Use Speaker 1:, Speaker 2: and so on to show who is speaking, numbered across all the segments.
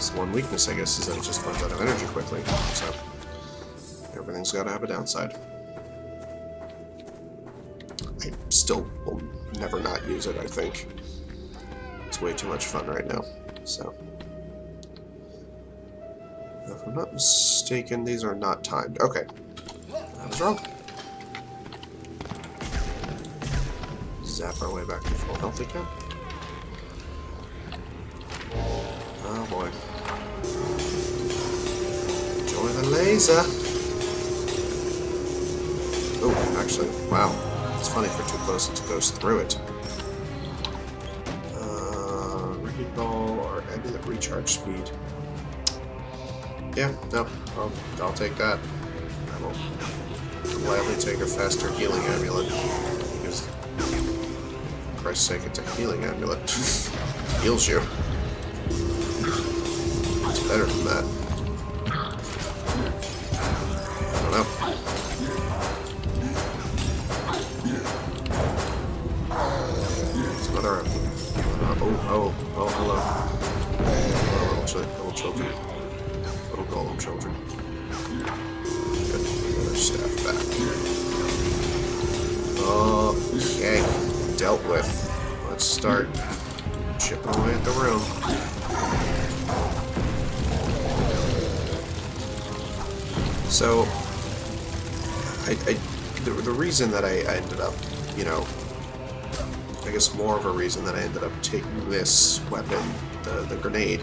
Speaker 1: It's one weakness, I guess, is that it just runs out of energy quickly. So everything's got to have a downside. I still will never not use it, I think. It's way too much fun right now. So, if I'm not mistaken, these are not timed. Okay. I was wrong. Zap our way back to full health again. Oh boy. Enjoy the laser. Oh, actually, wow. It's funny if we're too close, it goes through it. Rigging ball or amulet recharge speed. Yeah, no, I'll take that. I will gladly take a faster healing amulet. Because, for Christ's sake, it's a healing amulet. Heals you. It's better than that. I don't know. It's another... oh, hello. Hello, little children. Little golem children. Good. Another staff back. Okay. Dealt with. Let's start chipping away at the room. So, the reason that I ended up, you know, I guess more of a reason that I ended up taking this weapon, the grenade,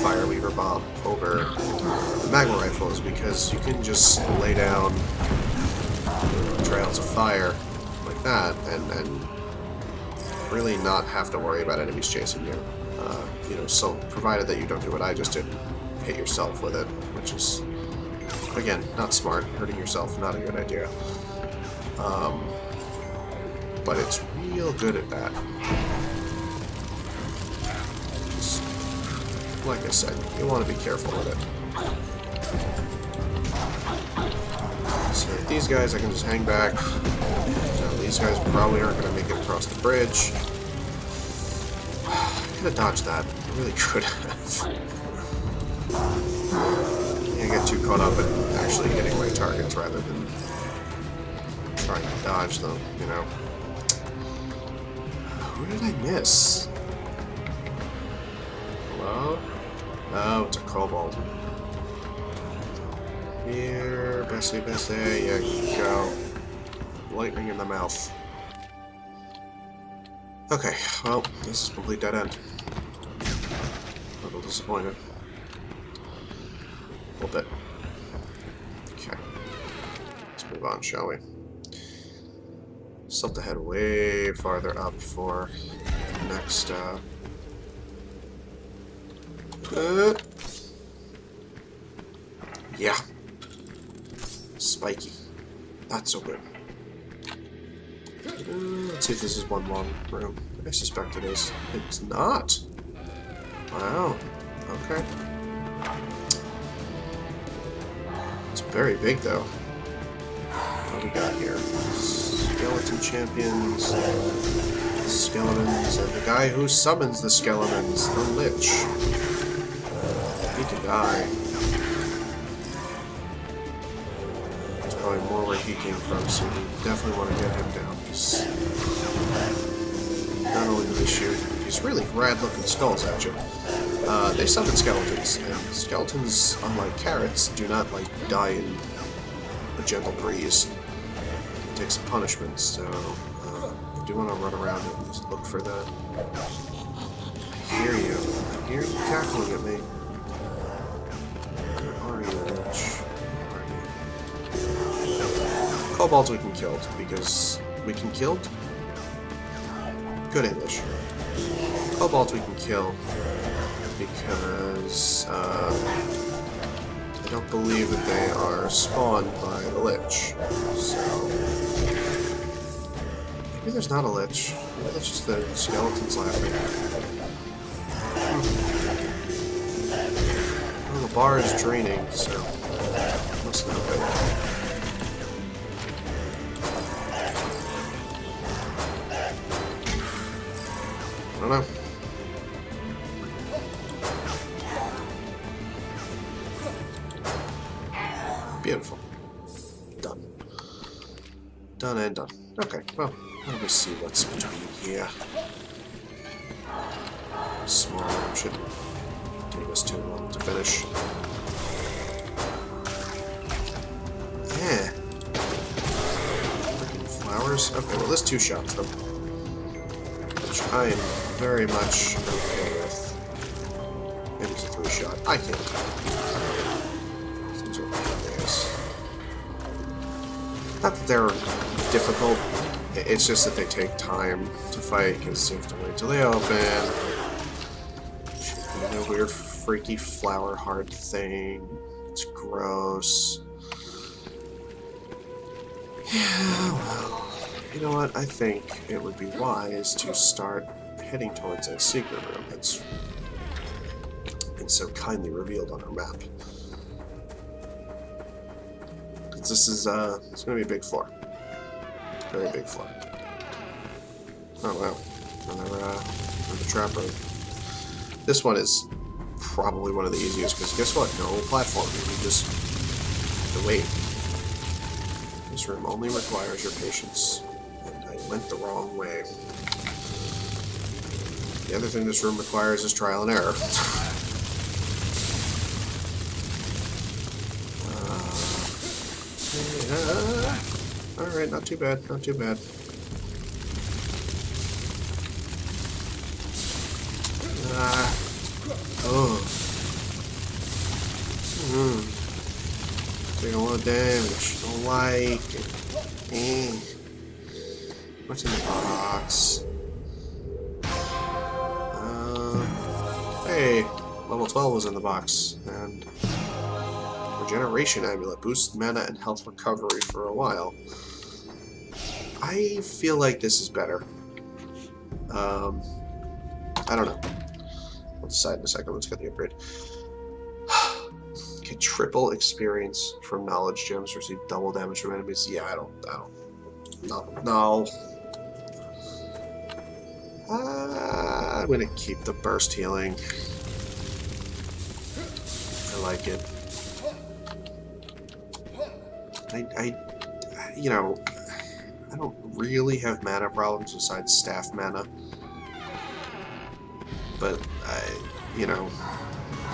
Speaker 1: fire weaver bomb, over the magma rifle is because you can just lay down trails of fire like that and really not have to worry about enemies chasing you. You know, so provided that you don't do what I just did, hit yourself with it, which is, again, not smart. Hurting yourself, not a good idea. But it's real good at that. Just, like I said, you want to be careful with it. So these guys, I can just hang back. Now, these guys probably aren't going to make it across the bridge. I could have dodged that. I really could have. I get too caught up in actually hitting my targets rather than trying to dodge them, you know. Who did I miss? Hello? Oh, it's a kobold. Here, Bessie, there you go. Lightning in the mouth. Okay, well, this is a complete dead end. A little disappointed. A little bit. Okay. Let's move on, shall we? Still have to head way farther up for the next, yeah. Spiky. Not so good. Let's see if this is one long room. I suspect it is. It's not. Wow. Okay. It's very big, though. What do we got here? Skeleton champions, skeletons, and the guy who summons the skeletons, the Lich. Need to die. That's probably more where he came from, so we definitely want to get him down. He's not only do they shoot these really rad-looking skulls at you, they summon skeletons, and skeletons, unlike carrots, do not like die in a gentle breeze. Take some punishment, so I do want to run around and just look for the... I hear you. I hear you cackling at me. Where are you, Lich? Where are you? Kobolds we can kill, because we can kill? Good English. Kobolds we can kill, because I don't believe that they are spawned by the Lich. So maybe there's not a Lich. Maybe that's just the skeletons laughing. Well, the bar is draining, so must not be. I don't know. Beautiful. Done. Done and done. Okay, well, let me see what's between here. Small room should take us too long to finish. Yeah. Freaking flowers. Okay, well, there's 2 shots, though. Which I am very much okay with. Maybe it's a 3-shot. I can't tell. These are obvious. Not that they're difficult. It's just that they take time to fight because you have to wait till they open. A weird, freaky flower heart thing. It's gross. Yeah, well, you know what? I think it would be wise to start heading towards that secret room that's been so kindly revealed on our map. This is, it's going to be a big floor. Very big floor. Oh, wow. Another trap room. This one is probably one of the easiest, because guess what? No platform. You just have to wait. This room only requires your patience. And I went the wrong way. The other thing this room requires is trial and error. Alright, not too bad, not too bad. Take a lot of damage. Don't like it. What's in the box? Hey, level 12 was in the box, and Regeneration Amulet boosts mana and health recovery for a while. I feel like this is better. I don't know. We'll decide in a second. Let's get the upgrade. Get triple experience from knowledge gems. Receive double damage from enemies. Yeah, I don't. No. I'm gonna keep the burst healing. I like it. You know, I don't really have mana problems besides staff mana. But, you know,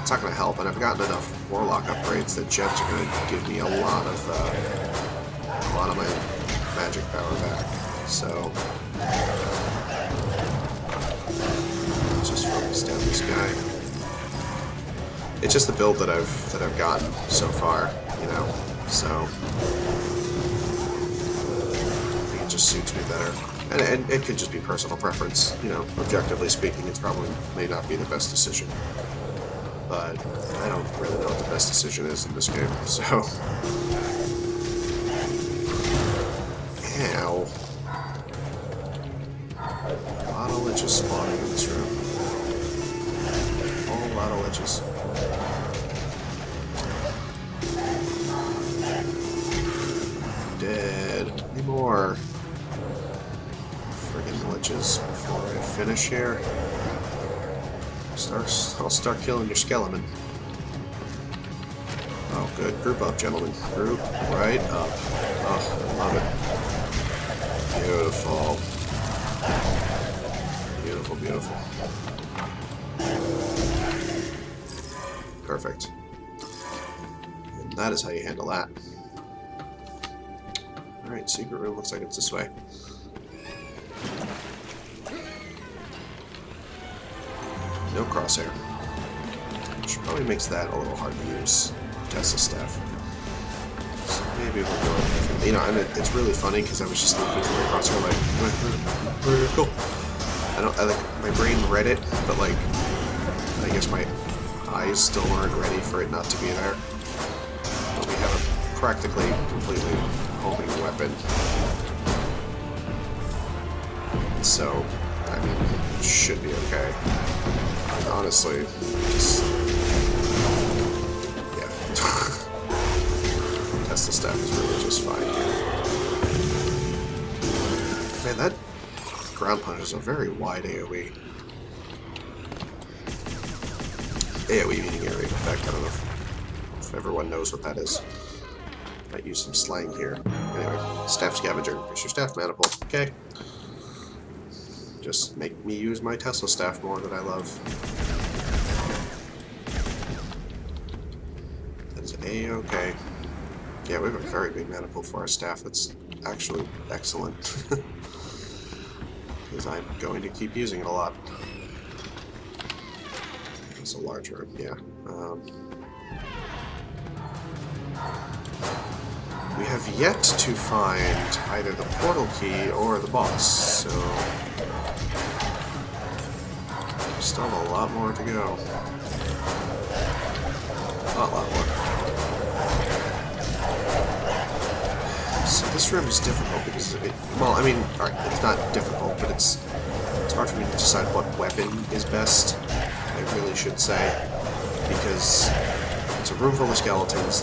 Speaker 1: it's not going to help. And I've gotten enough Warlock upgrades that gems are going to give me a lot of my magic power back. So, let's just focus down this guy. It's just the build that I've gotten so far, you know. So, I think it just suits me better. And it could just be personal preference, you know. Objectively speaking, it's probably may not be the best decision. But I don't really know what the best decision is in this game, so... Ow. A lot of liches spawning in this room. A whole lot of liches. Dead. Any more friggin' liches before I finish here? I'll start killing your skeleton. Oh, good. Group up, gentlemen. Group right up. Oh, I love it. Beautiful. Beautiful, beautiful. Perfect. And that is how you handle that. Alright, secret room. Looks like it's this way. No crosshair. Which probably makes that a little hard to use. Tesla staff. So maybe we'll go different. You know, and it's really funny because I was just looking for the crosshair, like, where did it go? My brain read it, but like, I guess my eyes still aren't ready for it not to be there. But we have a practically completely homing weapon. So, I mean, it should be okay. Honestly, just... yeah. Tesla staff is really just fine here. Man, that ground punch is a very wide AoE. AoE meaning area of effect. I don't know if everyone knows what that is. Might use some slang here. Anyway, staff scavenger. Here's your staff manifold. Okay. Just make me use my Tesla staff more that I love. That is A-okay. Yeah, we have a very big manifold for our staff. That's actually excellent. Because I'm going to keep using it a lot. It's a large room, yeah. We have yet to find either the portal key or the boss, so we still have a lot more to go. A lot more. So this room is difficult because well, I mean, alright, it's not difficult, but it's hard for me to decide what weapon is best, I really should say, because it's a room full of skeletons.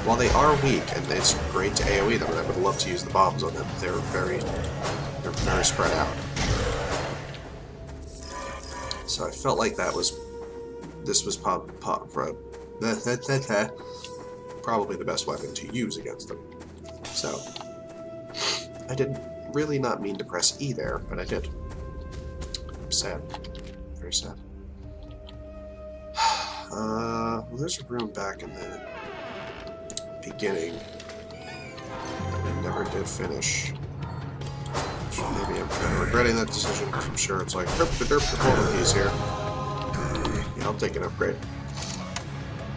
Speaker 1: While they are weak, and it's great to AoE them, and I would love to use the bombs on them, they're very spread out. So I felt like this was probably the best weapon to use against them. So I did really not mean to press E there, but I did. I'm sad. Very sad. Well, there's a room back in the beginning that we never did finish. So maybe I'm kind of regretting that decision, because I'm sure it's like, derp the portal keys here. Yeah, I'll take an upgrade.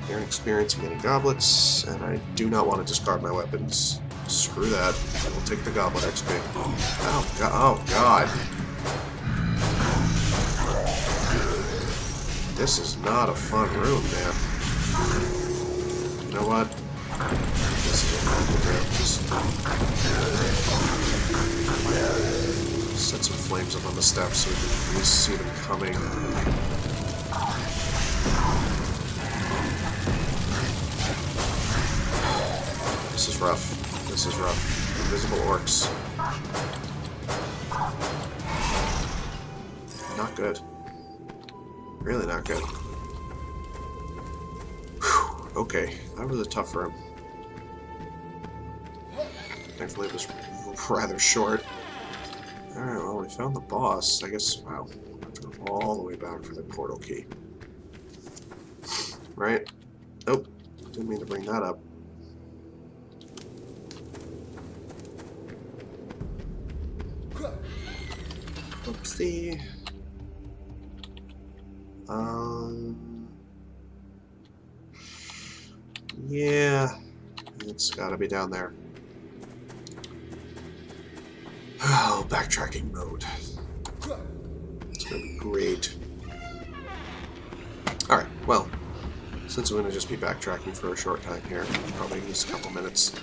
Speaker 1: Gain experience and getting goblets, and I do not want to discard my weapons. Screw that. I will take the goblet XP. Oh god. This is not a fun room, man. You know what? This is a fun room. Just set some flames up on the steps so we can at least see them coming. This is rough. This is rough. Invisible orcs. Not good. Really not good. Whew. Okay, that was a tough room. Thankfully it was rather short. Alright, well, we found the boss. I guess, wow, I have to go all the way back for the portal key. Right? Nope. Didn't mean to bring that up. Oopsie. Yeah, it's gotta be down there. Oh, backtracking mode. It's gonna be great. Alright, well, since I'm gonna just be backtracking for a short time here, probably just a couple minutes.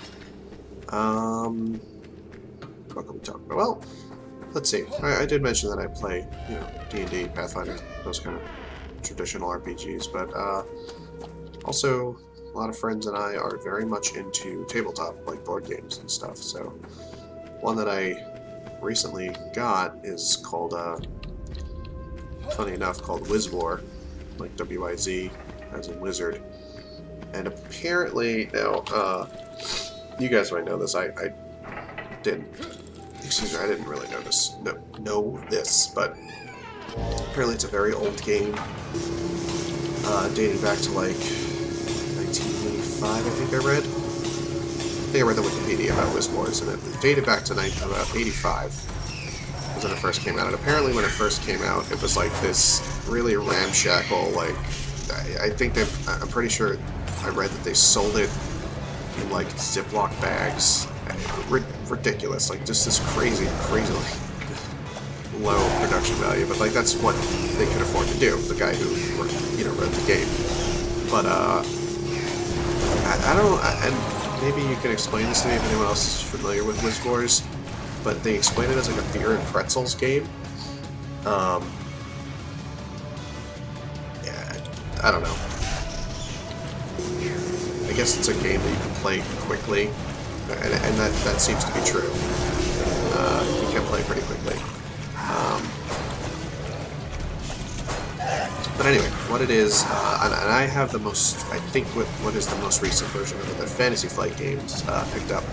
Speaker 1: What can we talk about? Well, let's see. I did mention that I play, you know, D&D, Pathfinder, those kind of traditional RPGs, but also a lot of friends and I are very much into tabletop, like board games and stuff. So one that I recently got is called, funny enough, called Wizwar, like W-I-Z, as in wizard. And apparently, now, you guys might know this, I didn't, excuse me, I didn't really know this, but apparently it's a very old game, dating back to like 1985, I think I read. I read the Wikipedia about Wizwars, and it dated back to about 85, was when it first came out. And apparently when it first came out, it was like this really ramshackle, like, I'm pretty sure I read that they sold it in like Ziploc bags. Ridiculous, like just this crazy low production value, but like that's what they could afford to do, the guy who, you know, wrote the game. But I don't, and maybe you can explain this to me if anyone else is familiar with Wizwars, but they explain it as like a beer and pretzels game. Yeah, I don't know. I guess it's a game that you can play quickly, and that seems to be true. You can play pretty quickly. But anyway, what it is, and I have the most, I think what is the most recent version of the Fantasy Flight games picked up.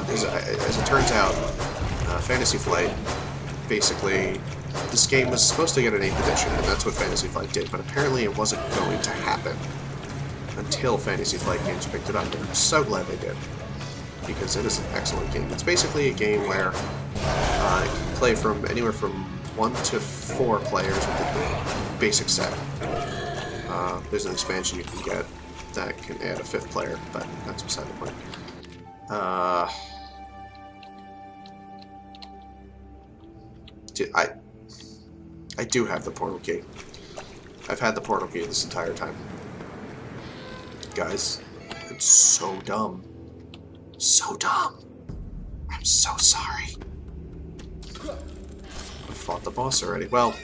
Speaker 1: Because as it turns out, Fantasy Flight, basically, this game was supposed to get an 8th edition, and that's what Fantasy Flight did, but apparently it wasn't going to happen until Fantasy Flight Games picked it up, and I'm so glad they did, because it is an excellent game. It's basically a game where you can play from anywhere from 1 to 4 players with the basic set. There's an expansion you can get that can add a 5th player, but that's beside the point. I do have the portal key. I've had the portal key this entire time. Guys, I'm so dumb. So dumb. I'm so sorry. I fought the boss already. Well,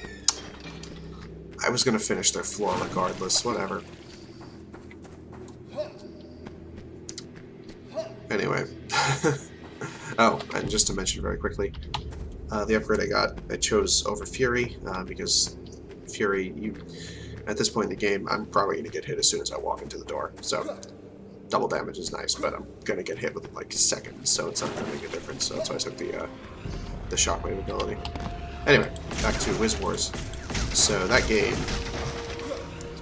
Speaker 1: I was gonna finish their floor regardless. Whatever. Anyway. Oh, and just to mention very quickly, the upgrade I chose over Fury, because Fury, at this point in the game, I'm probably going to get hit as soon as I walk into the door. So, double damage is nice, but I'm going to get hit within like seconds, so it's not going to make a difference. So that's why I took the shockwave ability. Anyway, back to Wiz Wars. So that game,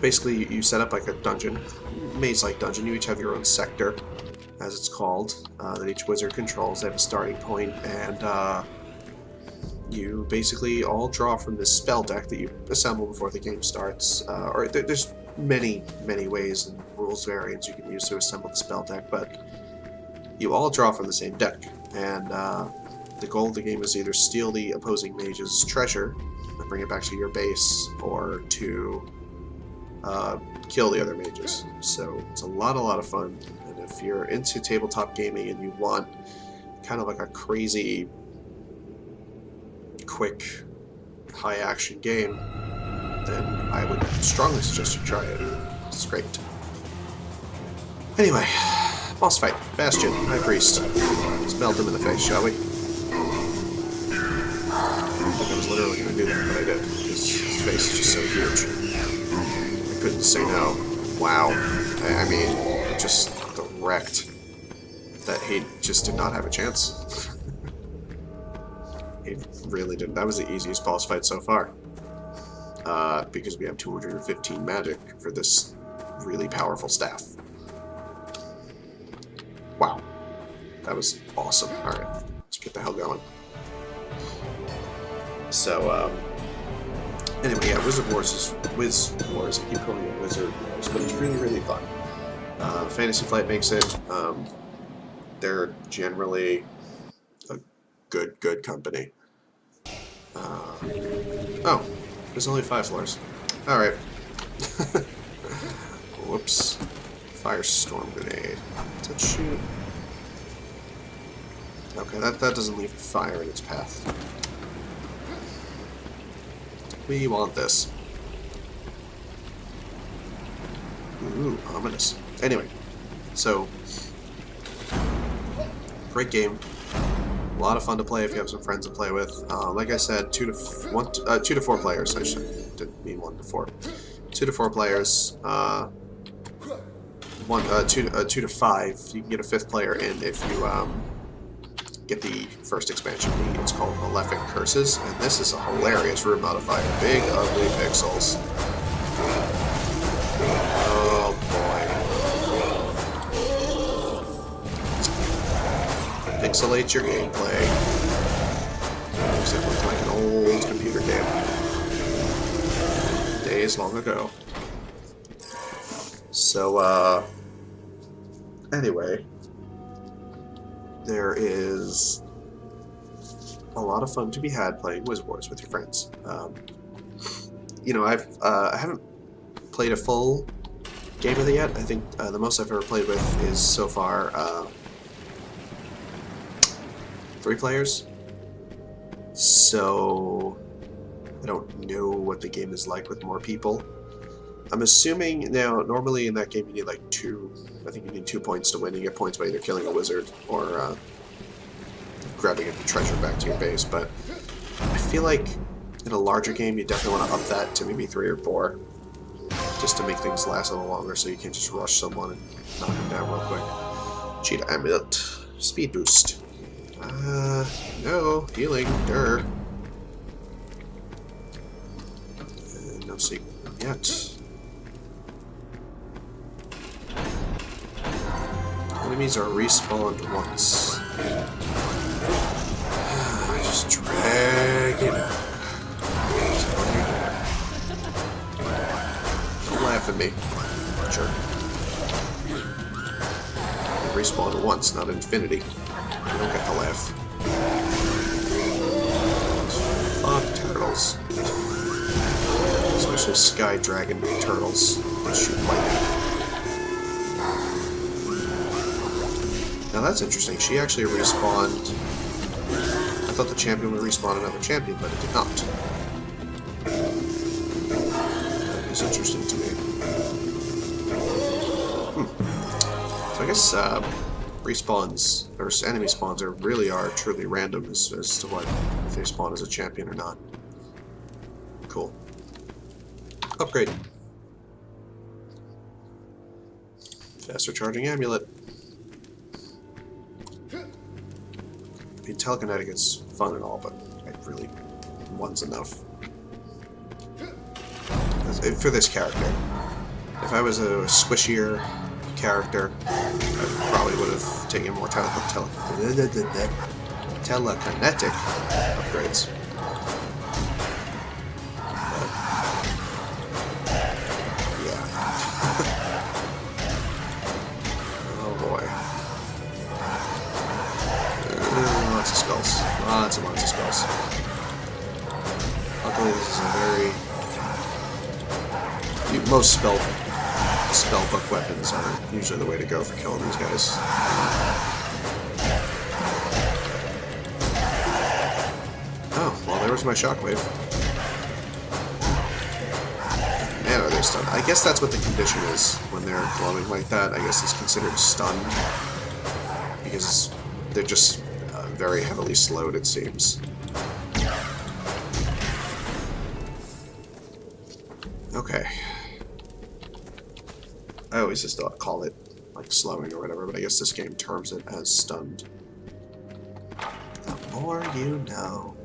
Speaker 1: basically you set up like a dungeon, maze-like dungeon. You each have your own sector, as it's called, that each wizard controls. They have a starting point, and you basically all draw from this spell deck that you assemble before the game starts. Or there's many ways and rules variants you can use to assemble the spell deck, but you all draw from the same deck. And the goal of the game is either steal the opposing mage's treasure and bring it back to your base, or to kill the other mages. So it's a lot of fun. And if you're into tabletop gaming and you want kind of like a crazy, quick, high-action game, then I would strongly suggest you try it. It's great. Anyway, boss fight. Bastion, High Priest. Let's melt him in the face, shall we? I think I was literally going to do that, but I did. His face is just so huge. I couldn't say no. Wow. I mean, just wrecked. That he just did not have a chance. He really didn't. That was the easiest boss fight so far. Because we have 215 magic for this really powerful staff. Wow. That was awesome. Alright, let's get the hell going. So, anyway, yeah, Wizard Wars is Wiz Wars. I keep calling it Wizard Wars, but it's really fun. Fantasy Flight makes it. They're generally a good company. Oh, there's only 5 floors. Alright. Whoops. Firestorm grenade. Does that shoot? Okay, that doesn't leave fire in its path. We want this. Ooh, ominous. Anyway, so great game. A lot of fun to play if you have some friends to play with. Like I said, 2 to 4 players. I didn't mean 1 to 4. 2 to 4 players. 2 to 5. You can get a 5th player in if you get the first expansion. It's called Malefic Curses, and this is a hilarious room modifier. Big ugly pixels. Oh boy. Pixelate your gameplay. Makes it look like an old computer game. Days long ago. So, anyway, there is a lot of fun to be had playing Wiz Wars with your friends. You know, I haven't played a full game of it yet. I think the most I've ever played with is so far 3 players. So I don't know what the game is like with more people. I'm assuming now, normally in that game you need like 2, I think you need 2 points to win. You get points by either killing a wizard or grabbing a treasure back to your base, but I feel like In a larger game, you definitely want to up that to maybe 3 or 4. Just to make things last a little longer so you can't just rush someone and knock them down real quick. Cheetah Amulet. Speed boost. No. Healing. Durr. No secret yet. Enemies are respawned once. Just drag it out. Don't laugh at me. Sure. They respawn once, not infinity. You don't get to laugh. Fuck turtles. Especially sky dragon turtles that shoot lightning. Now that's interesting. She actually respawned. I thought the champion would respawn another champion, but it did not. That is interesting to me. So I guess respawns, or enemy spawns, really are truly random as to what if they spawn as a champion or not. Cool. Upgrade. Faster charging amulet. I mean, telekinetic is fun and all, but really, one's enough. For this character. If I was a squishier character, I probably would have taken more telekinetic upgrades. But, yeah. Oh boy. Lots of spells. Lots and lots of spells. Luckily, this is a very... Most spellbook weapons are usually the way to go for killing these guys. Oh, well, there was my shockwave. Man, are they stunned? I guess that's what the condition is when they're glowing like that. I guess it's considered stunned. Because they're just very heavily slowed, it seems. Okay. I always just call it like slowing or whatever, but I guess this game terms it as stunned. The more you know.